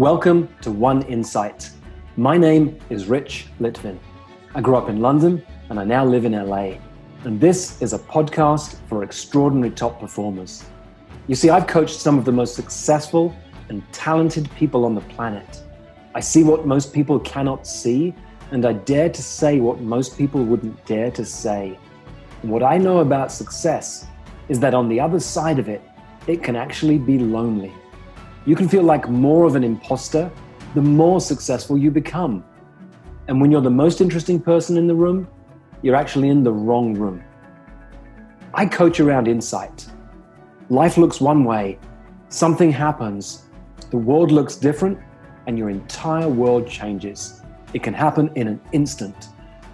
Welcome to One Insight. My name is Rich Litvin. I grew up in London and I now live in LA. And this is a podcast for extraordinary top performers. You see, I've coached some of the most successful and talented people on the planet. I see what most people cannot see, and I dare to say what most people wouldn't dare to say. And what I know about success is that on the other side of it, it can actually be lonely. You can feel like more of an imposter the more successful you become. And when you're the most interesting person in the room, you're actually in the wrong room. I coach around insight. Life looks one way, something happens, the world looks different, and your entire world changes. It can happen in an instant.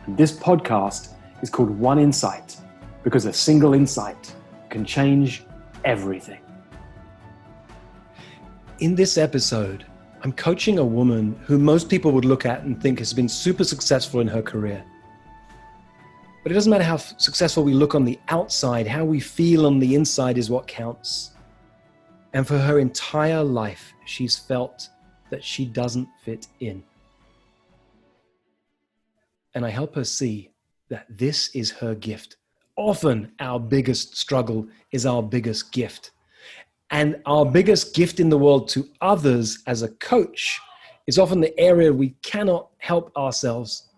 And this podcast is called One Insight because a single insight can change everything. In this episode, I'm coaching a woman who most people would look at and think has been super successful in her career. But it doesn't matter how successful we look on the outside, how we feel on the inside is what counts. And for her entire life, she's felt that she doesn't fit in. And I help her see that this is her gift. Often our biggest struggle is our biggest gift. And our biggest gift in the world to others as a coach is often the area we cannot help ourselves.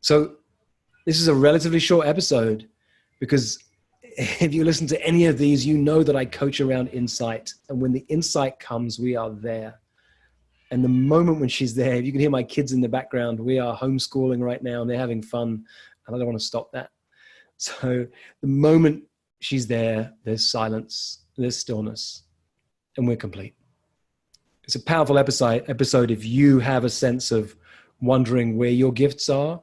So this is a relatively short episode because if you listen to any of these, you know that I coach around insight. And when the insight comes, we are there. And the moment when she's there, you can hear my kids in the background. We are homeschooling right now and they're having fun. And I don't want to stop that. So the moment she's there, there's silence. There's stillness, and we're complete. It's a powerful episode if you have a sense of wondering where your gifts are,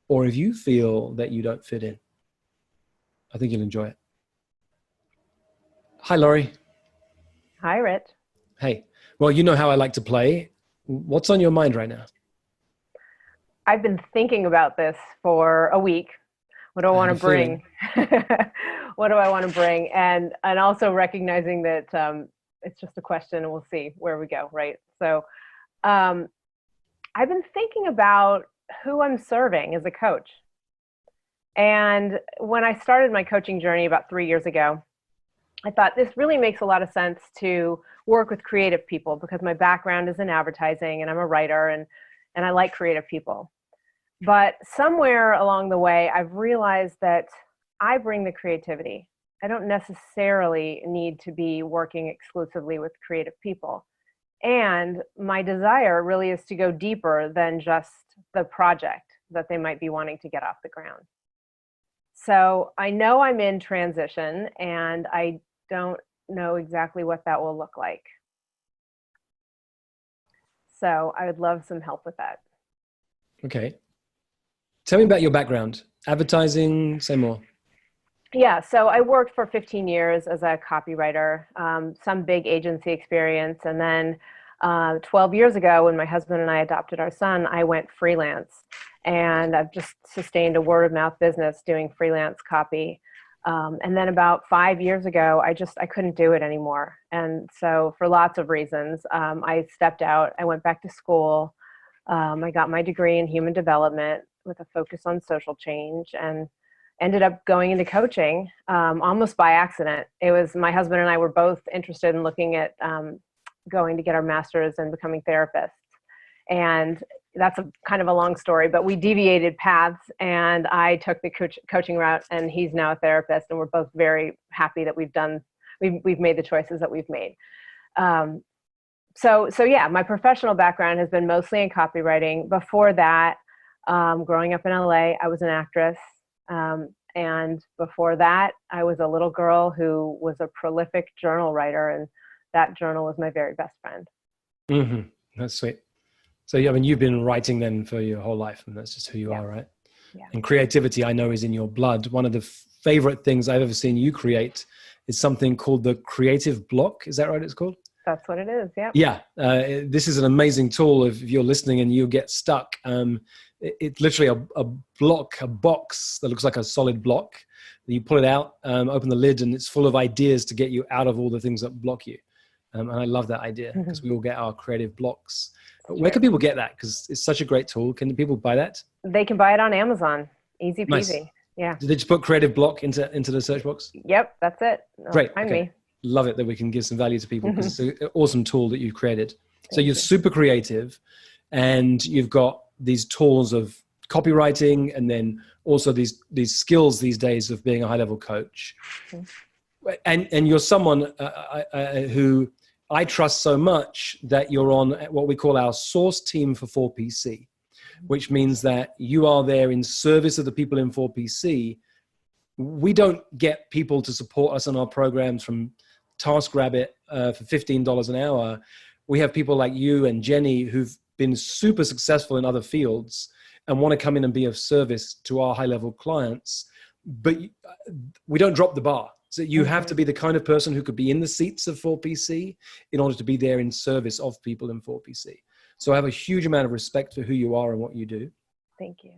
or if you feel that you don't fit in. I think you'll enjoy it. Hi, Laurie. Hi, Rich. Hey. Well, you know how I like to play. What's on your mind right now? I've been thinking about this for a week. What do I want to bring? What do I want to bring? And also recognizing that it's just a question and we'll see where we go, right? So I've been thinking about who I'm serving as a coach. And when I started my coaching journey about 3 years ago, I thought this really makes a lot of sense to work with creative people because my background is in advertising and I'm a writer and I like creative people. But somewhere along the way, I've realized that I bring the creativity. I don't necessarily need to be working exclusively with creative people. And my desire really is to go deeper than just the project that they might be wanting to get off the ground. So I know I'm in transition and I don't know exactly what that will look like. So I would love some help with that. Okay. Tell me about your background. Advertising, say more. Yeah, so I worked for 15 years as a copywriter, some big agency experience. And then 12 years ago, when my husband and I adopted our son, I went freelance. And I've just sustained a word of mouth business doing freelance copy. And then about 5 years ago, I couldn't do it anymore. And so for lots of reasons, I stepped out. I went back to school. I got my degree in human development with a focus on social change and ended up going into coaching almost by accident. It was my husband and I were both interested in looking at going to get our master's and becoming therapists. And that's a kind of a long story, but we deviated paths and I took the coaching route and he's now a therapist and we're both very happy that we've made the choices that we've made. So yeah, my professional background has been mostly in copywriting. Before that, growing up in LA, I was an actress. And before that, I was a little girl who was a prolific journal writer, and that journal was my very best friend. Mm-hmm. That's sweet. So, I mean, you've been writing then for your whole life, and that's just who you are, right? Yeah. And creativity, I know, is in your blood. One of the favorite things I've ever seen you create is something called the creative block. Is that right? It's called? That's what it is. Yeah. Yeah. This is an amazing tool if you're listening and you get stuck. It's literally a box that looks like a solid block. You pull it out, open the lid, and it's full of ideas to get you out of all the things that block you. And I love that idea because we all get our creative blocks. Where Sure. can people get that? Because it's such a great tool. Can people buy that? They can buy it on Amazon. Easy peasy. Nice. Yeah. Did they just put creative block into the search box? Yep, that's it. Great. Find Okay. me. Love it that we can give some value to people because it's an awesome tool that you've created. So you're you. super creative and you've got these tools of copywriting and then also these skills these days of being a high-level coach. And you're someone who I trust so much that you're on what we call our source team for 4PC, which means that you are there in service of the people in 4PC. We don't get people to support us on our programs from TaskRabbit for $15 an hour. We have people like you and Jenny who've been super successful in other fields and want to come in and be of service to our high-level clients. But we don't drop the bar. So you have to be the kind of person who could be in the seats of 4PC in order to be there in service of people in 4PC. So I have a huge amount of respect for who you are and what you do. Thank you.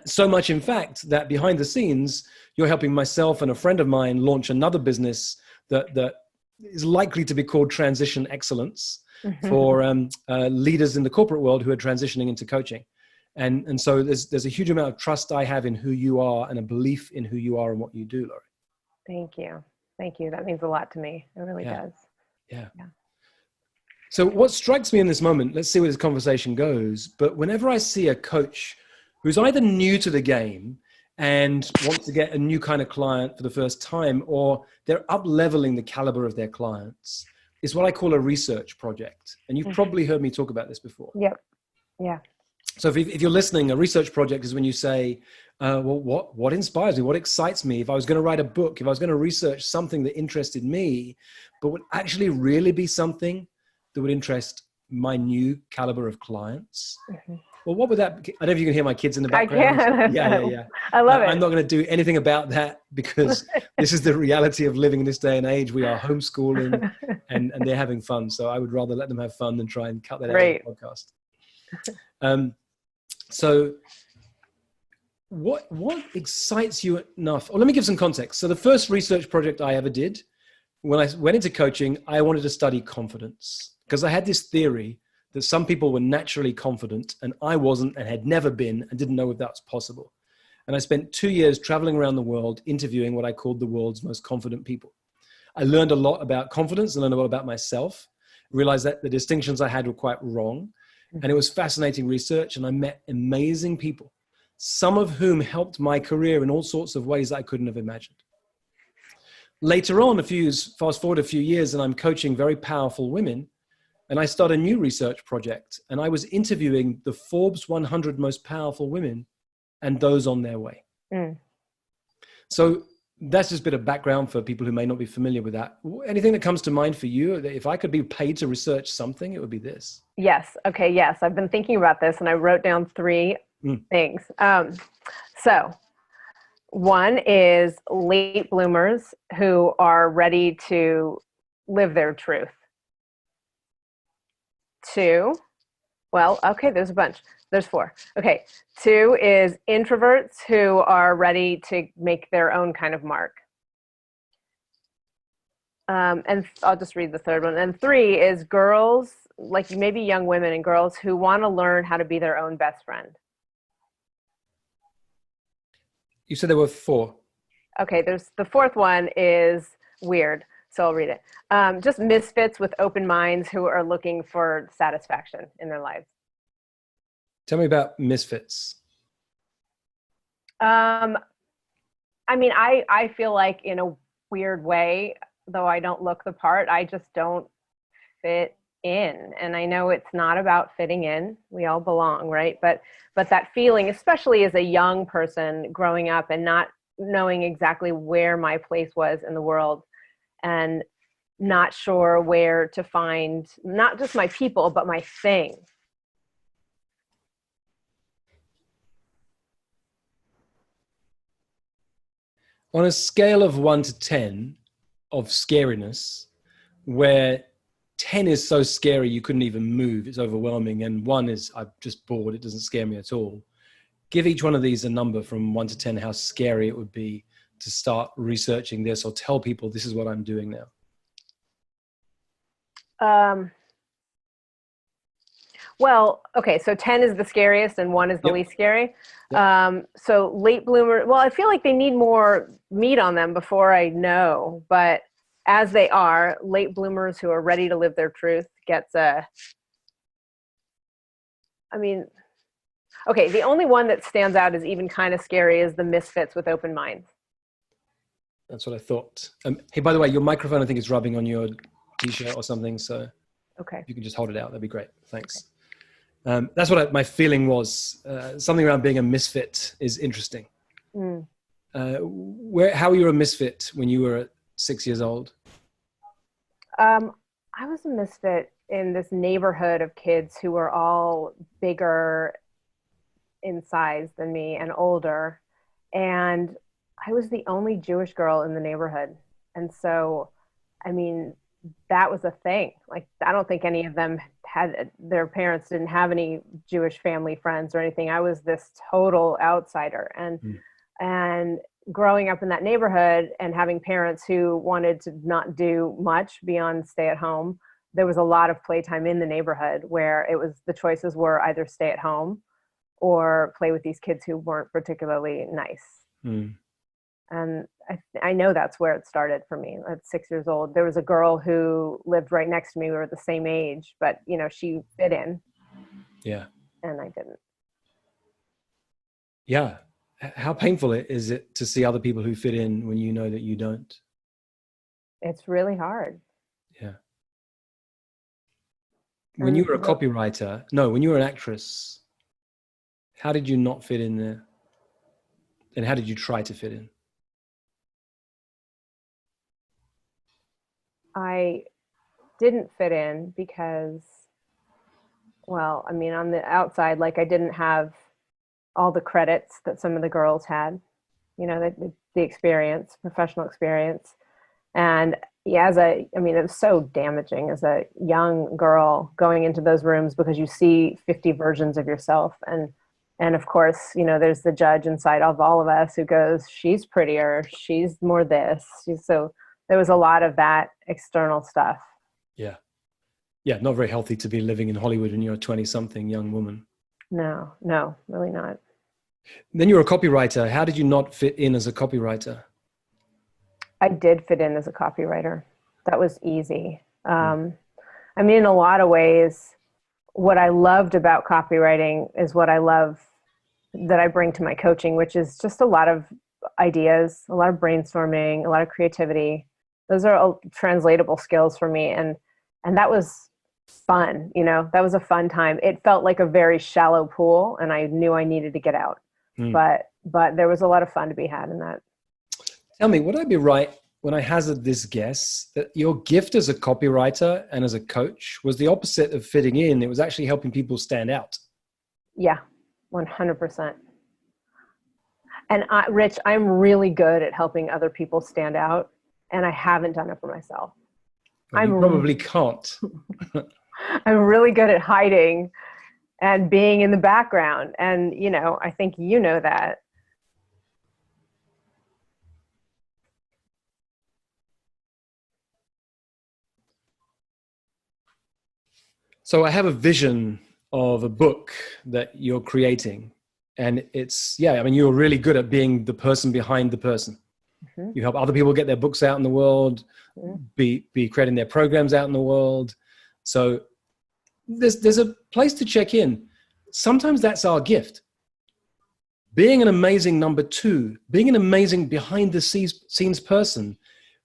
So much, in fact, that behind the scenes, you're helping myself and a friend of mine launch another business that is likely to be called Transition Excellence for leaders in the corporate world who are transitioning into coaching. And so there's a huge amount of trust I have in who you are and a belief in who you are and what you do, Laurie. Thank you. Thank you. That means a lot to me. It really does. Yeah. So what strikes me in this moment, let's see where this conversation goes, but whenever I see a coach who's either new to the game and wants to get a new kind of client for the first time, or they're up-leveling the caliber of their clients, is what I call a research project. And you've probably heard me talk about this before. Yep. Yeah. So if you're listening, a research project is when you say, well, what inspires me? What excites me? If I was going to write a book, if I was going to research something that interested me, but would actually really be something that would interest my new caliber of clients. Well, what would that be? I don't know if you can hear my kids in the background. I can. Yeah. I love it. I'm not going to do anything about that because this is the reality of living in this day and age. We are homeschooling and they're having fun. So I would rather let them have fun than try and cut that out of the podcast. So what excites you enough? Well, let me give some context. So the first research project I ever did, when I went into coaching, I wanted to study confidence because I had this theory that some people were naturally confident and I wasn't and had never been and didn't know if that was possible. And I spent 2 years traveling around the world interviewing what I called the world's most confident people. I learned a lot about confidence and learned a lot about myself, realized that the distinctions I had were quite wrong. And it was fascinating research and I met amazing people, some of whom helped my career in all sorts of ways that I couldn't have imagined. Later on, fast forward a few years, and I'm coaching very powerful women, and I start a new research project, and I was interviewing the Forbes 100 most powerful women and those on their way. So that's just a bit of background for people who may not be familiar with that. Anything that comes to mind for you? If I could be paid to research something, it would be this. Yes. Okay. Yes. I've been thinking about this and I wrote down 3 things. So one is late bloomers who are ready to live their truth. 2, well, okay, there's a bunch. There's 4. Okay. 2 is introverts who are ready to make their own kind of mark. And I'll just read the third one. And 3 is girls, like maybe young women and girls who want to learn how to be their own best friend. You said there were 4. Okay, there's the 4th one is weird, so I'll read it. Just misfits with open minds who are looking for satisfaction in their lives. Tell me about misfits. I mean, I feel like in a weird way, though I don't look the part, I just don't fit in. And I know it's not about fitting in. We all belong, right? But that feeling, especially as a young person growing up and not knowing exactly where my place was in the world and not sure where to find not just my people, but my thing. On a scale of 1 to 10 of scariness, where 10 is so scary you couldn't even move, it's overwhelming, and 1 is I'm just bored, it doesn't scare me at all. Give each one of these a number from 1 to 10, how scary it would be to start researching this or tell people this is what I'm doing now. Um, well, okay, so 10 is the scariest and 1 is the Yep. least scary. Yep. So late bloomer, well, I feel like they need more meat on them before I know, but as they are, late bloomers who are ready to live their truth gets I mean, okay, the only one that stands out is even kind of scary is the misfits with open minds. That's what I thought. Hey, by the way, your microphone, I think, is rubbing on your t-shirt or something. So Okay. if you can just hold it out, that'd be great. Thanks. That's what my feeling was. Something around being a misfit is interesting. Mm. How were you a misfit when you were 6 years old? I was a misfit in this neighborhood of kids who were all bigger in size than me and older. And I was the only Jewish girl in the neighborhood. And so, I mean, that was a thing. Like, I don't think any of them their parents didn't have any Jewish family friends or anything. I was this total outsider. And growing up in that neighborhood and having parents who wanted to not do much beyond stay at home, there was a lot of playtime in the neighborhood where the choices were either stay at home or play with these kids who weren't particularly nice. And I know that's where it started for me at 6 years old. There was a girl who lived right next to me. We were the same age, but she fit in. Yeah. And I didn't. Yeah. How painful is it to see other people who fit in when you know that you don't? It's really hard. Yeah. When you were a copywriter, when you were an actress, how did you not fit in there? And how did you try to fit in? I didn't fit in because, well, I mean, on the outside, like I didn't have all the credits that some of the girls had, the experience, professional experience. And yeah, it was so damaging as a young girl going into those rooms because you see 50 versions of yourself. And of course, there's the judge inside of all of us who goes, she's prettier, she's more this. So there was a lot of that external stuff. Yeah. Yeah. Not very healthy to be living in Hollywood when you're a 20-something young woman. No, really not. Then you were a copywriter. How did you not fit in as a copywriter? I did fit in as a copywriter. That was easy. In a lot of ways, what I loved about copywriting is what I love that I bring to my coaching, which is just a lot of ideas, a lot of brainstorming, a lot of creativity. Those are all translatable skills for me. And that was fun. That was a fun time. It felt like a very shallow pool and I knew I needed to get out, but there was a lot of fun to be had in that. Tell me, would I be right when I hazard this guess that your gift as a copywriter and as a coach was the opposite of fitting in? It was actually helping people stand out. Yeah, 100%. And Rich, I'm really good at helping other people stand out, and I haven't done it for myself. Well, you probably can't. I'm really good at hiding and being in the background. And, I think you know that. So I have a vision of a book that you're creating. And you're really good at being the person behind the person. Mm-hmm. You help other people get their books out in the world, be creating their programs out in the world. So there's a place to check in. Sometimes that's our gift. Being an amazing number two, being an amazing behind the scenes person.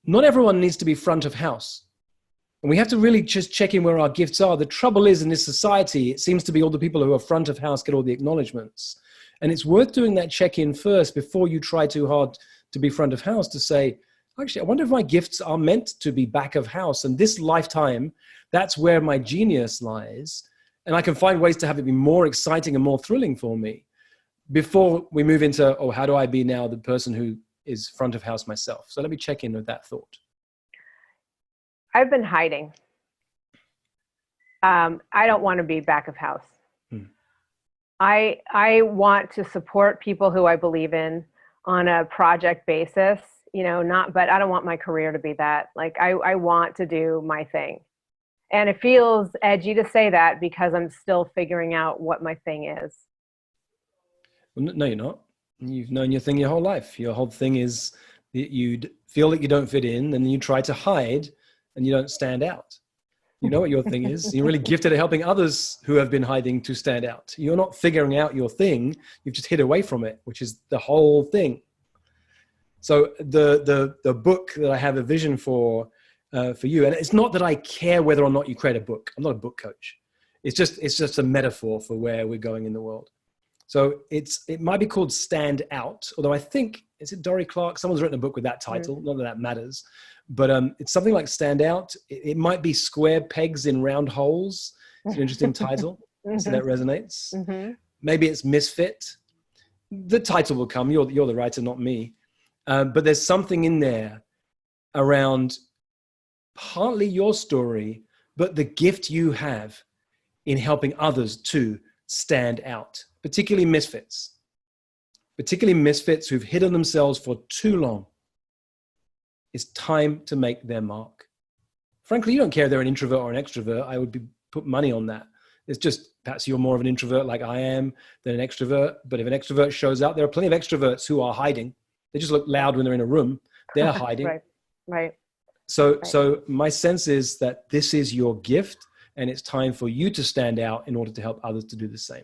Not everyone needs to be front of house. And we have to really just check in where our gifts are. The trouble is in this society, it seems to be all the people who are front of house get all the acknowledgements. And it's worth doing that check-in first before you try too hard to be front of house to say, actually, I wonder if my gifts are meant to be back of house. And this lifetime, that's where my genius lies. And I can find ways to have it be more exciting and more thrilling for me before we move into, how do I be now the person who is front of house myself? So let me check in with that thought. I've been hiding. I don't want to be back of house. I want to support people who I believe in on a project basis, but I don't want my career to be that. Like I want to do my thing. And it feels edgy to say that because I'm still figuring out what my thing is. No, you're not. You've known your thing your whole life. Your whole thing is that you feel that you don't fit in, and then you try to hide and you don't stand out. You know what your thing is. You're really gifted at helping others who have been hiding to stand out. You're not figuring out your thing. You've just hid away from it, which is the whole thing. So the book that I have a vision for you, and it's not that I care whether or not you create a book. I'm not a book coach. It's just a metaphor for where we're going in the world. So it might be called Stand Out, although I think, is it Dory Clark? Someone's written a book with that title. Not that that matters, but it's something like Stand Out. It might be Square Pegs in Round Holes. It's an interesting title. So that resonates. Maybe it's Misfit. The title will come. You're the writer, not me. But there's something in there around partly your story, but the gift you have in helping others to stand out, particularly misfits who've hidden themselves for too long. It's time to make their mark. Frankly, you don't care if they're an introvert or an extrovert. I would put money on that. It's just perhaps you're more of an introvert like I am than an extrovert. But if an extrovert shows up, there are plenty of extroverts who are hiding. They just look loud when they're in a room. They're hiding. Right. So my sense is that this is your gift, and it's time for you to stand out in order to help others to do the same.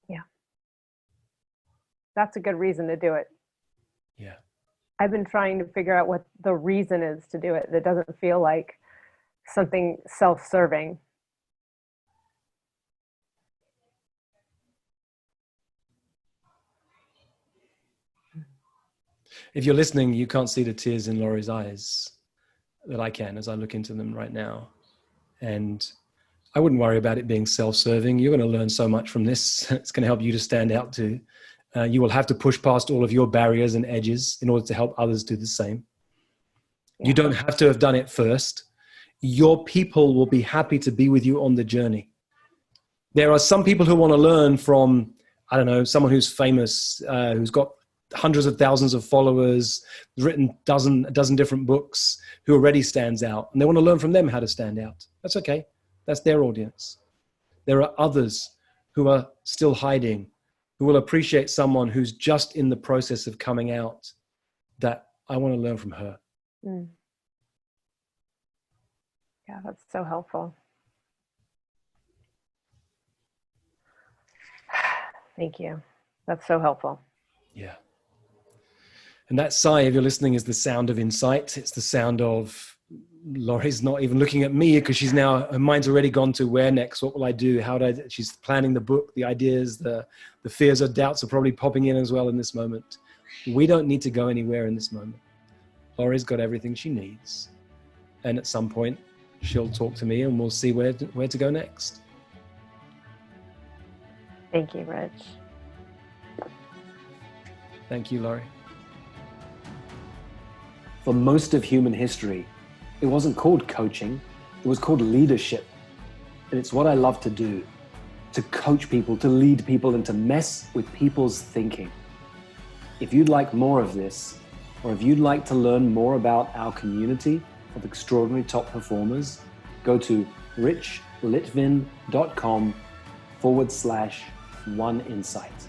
Yeah. That's a good reason to do it. Yeah. I've been trying to figure out what the reason is to do it that doesn't feel like something self-serving. If you're listening, you can't see the tears in Laurie's eyes that I can as I look into them right now. And I wouldn't worry about it being self-serving. You're going to learn so much from this. It's going to help you to stand out too. You will have to push past all of your barriers and edges in order to help others do the same. Yeah. You don't have to have done it first. Your people will be happy to be with you on the journey. There are some people who want to learn from, I don't know, someone who's famous, who's got hundreds of thousands of followers, written a dozen different books, who already stands out, and they want to learn from them how to stand out. That's okay. That's their audience. There are others who are still hiding, who will appreciate someone who's just in the process of coming out, that I want to learn from her. Yeah, that's so helpful. Thank you. That's so helpful. Yeah. And that sigh, if you're listening, is the sound of insight. It's the sound of Laurie's not even looking at me because her mind's already gone to where next? What will I do? She's planning the book, the ideas, the fears or doubts are probably popping in as well in this moment. We don't need to go anywhere in this moment. Laurie's got everything she needs. And at some point, she'll talk to me and we'll see where to go next. Thank you, Rich. Thank you, Laurie. For most of human history, it wasn't called coaching, it was called leadership. And it's what I love to do, to coach people, to lead people, and to mess with people's thinking. If you'd like more of this, or if you'd like to learn more about our community of extraordinary top performers, go to richlitvin.com/oneinsight.